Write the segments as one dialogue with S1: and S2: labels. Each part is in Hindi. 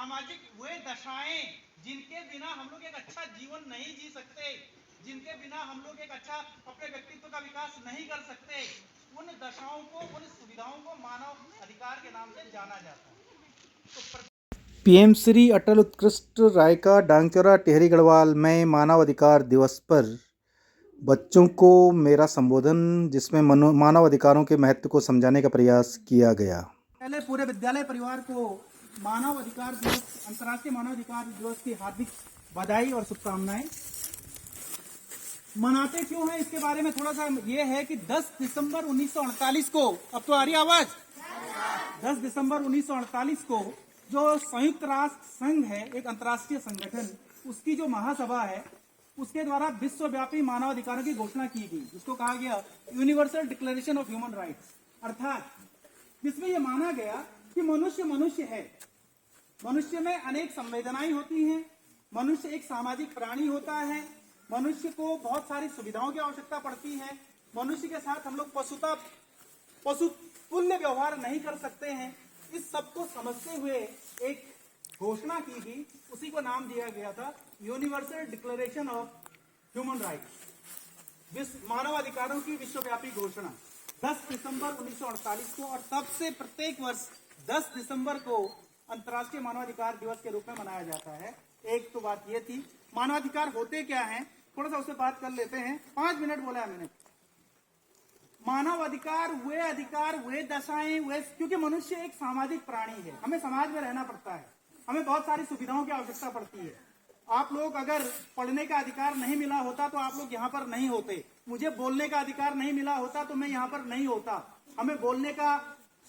S1: सामाजिक वे दशाएं जिनके बिना हम लोग एक अच्छा जीवन नहीं जी सकते, जिनके बिना हम लोग एक अच्छा अपने व्यक्तित्व का विकास नहीं कर सकते, उन दशाओं को, उन सुविधाओं को मानव अधिकार के नाम से जाना जाता है।
S2: पीएम श्री अटल उत्कृष्ट रायका डांगचौरा टिहरी गढ़वाल में मानव अधिकार दिवस पर बच्चों को मेरा संबोधन, जिसमें मानव अधिकारों के महत्व को समझाने का प्रयास किया गया।
S1: पहले पूरे विद्यालय परिवार को मानव अधिकार दिवस, अंतर्राष्ट्रीय मानव अधिकार दिवस की हार्दिक बधाई और शुभकामनाएं। मनाते क्यों हैं इसके बारे में थोड़ा सा ये है कि 10 दिसंबर 1948 को, अब तो आ रही आवाज, 10 दिसंबर 1948 को जो संयुक्त राष्ट्र संघ है, एक अंतर्राष्ट्रीय संगठन, उसकी जो महासभा है, उसके द्वारा विश्वव्यापी मानव अधिकारों की घोषणा की गई, जिसको कहा गया universal declaration of human rights. अर्थात जिसमें यह माना गया कि मनुष्य मनुष्य है, मनुष्य में अनेक संवेदनाएं होती हैं, मनुष्य एक सामाजिक प्राणी होता है, मनुष्य को बहुत सारी सुविधाओं की आवश्यकता पड़ती है, मनुष्य के साथ हम लोग पशुतुल्य व्यवहार नहीं कर सकते हैं। इस सब को समझते हुए एक घोषणा की गई, उसी को नाम दिया गया था universal declaration of human rights, मानव अधिकारों की विश्वव्यापी घोषणा 10 दिसंबर 1948 को। और तब से प्रत्येक वर्ष 10 दिसंबर को अंतर्राष्ट्रीय मानवाधिकार दिवस के रूप में मनाया जाता है। एक तो बात ये थी, मानवाधिकार होते क्या हैं, थोड़ा सा उससे बात कर लेते हैं। 5 मिनट बोला है मैंने। मानव अधिकार वे दशाएं, वे, क्योंकि मनुष्य एक सामाजिक प्राणी है, हमें समाज में रहना पड़ता है, हमें बहुत सारी सुविधाओं की आवश्यकता पड़ती है। आप लोग अगर पढ़ने का अधिकार नहीं मिला होता तो आप लोग यहाँ पर नहीं होते, मुझे बोलने का अधिकार नहीं मिला होता तो मैं यहाँ पर नहीं होता। हमें बोलने का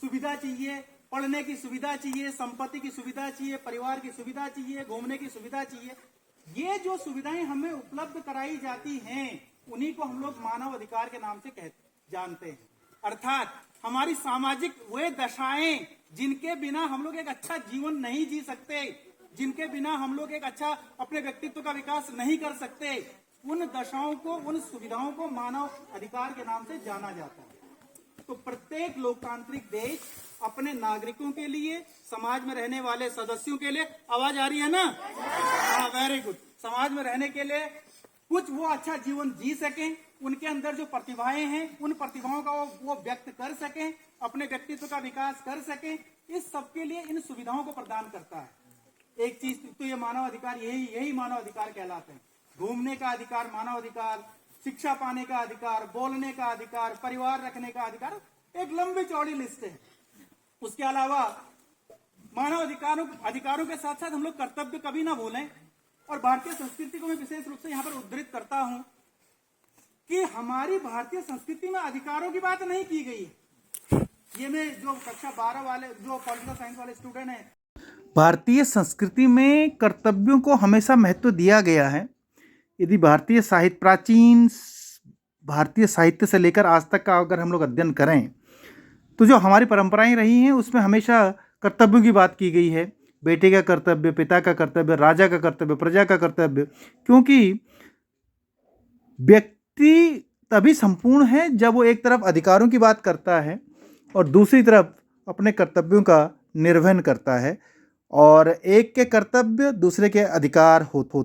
S1: सुविधा चाहिए, पढ़ने की सुविधा चाहिए, संपत्ति की सुविधा चाहिए, परिवार की सुविधा चाहिए, घूमने की सुविधा चाहिए। ये जो सुविधाएं हमें उपलब्ध कराई जाती हैं, उन्हीं को हम लोग मानव अधिकार के नाम से जानते हैं। अर्थात हमारी सामाजिक वे दशाएं जिनके बिना हम लोग एक अच्छा जीवन नहीं जी सकते, जिनके बिना हम लोग एक अच्छा अपने व्यक्तित्व का विकास नहीं कर सकते, उन दशाओं को, उन सुविधाओं को मानव अधिकार के नाम से जाना जाता है। तो प्रत्येक लोकतांत्रिक देश अपने नागरिकों के लिए, समाज में रहने वाले सदस्यों के लिए, आवाज आ रही है ना? हाँ, वेरी गुड। समाज में रहने के लिए कुछ वो अच्छा जीवन जी सकें, उनके अंदर जो प्रतिभाएं हैं, उन प्रतिभाओं का वो व्यक्त कर सकें, अपने व्यक्तित्व का विकास कर सकें, इस सबके लिए इन सुविधाओं को प्रदान करता है। एक चीज तो ये मानव अधिकार, यही मानव अधिकार कहलाते हैं। घूमने का अधिकार मानव अधिकार, शिक्षा पाने का अधिकार, बोलने का अधिकार, परिवार रखने का अधिकार, एक लंबी चौड़ी लिस्ट है। उसके अलावा मानव अधिकारों के साथ साथ हम लोग कर्तव्य कभी ना भूलें। और भारतीय संस्कृति को मैं विशेष रूप से यहाँ पर उद्धृत करता हूं कि हमारी भारतीय संस्कृति में अधिकारों की बात नहीं की गई है। ये मैं जो कक्षा 12 वाले, जो पॉलिटिकल साइंस वाले स्टूडेंट हैं,
S2: भारतीय संस्कृति में कर्तव्यों को हमेशा महत्व दिया गया है। यदि भारतीय साहित्य, प्राचीन भारतीय साहित्य से लेकर आज तक का अगर हम लोग अध्ययन करें तो जो हमारी परंपराएं रही हैं उसमें हमेशा कर्तव्यों की बात की गई है। बेटे का कर्तव्य, पिता का कर्तव्य, राजा का कर्तव्य, प्रजा का कर्तव्य। क्योंकि व्यक्ति तभी संपूर्ण है जब वो एक तरफ अधिकारों की बात करता है और दूसरी तरफ अपने कर्तव्यों का निर्वहन करता है, और एक के कर्तव्य दूसरे के अधिकार होते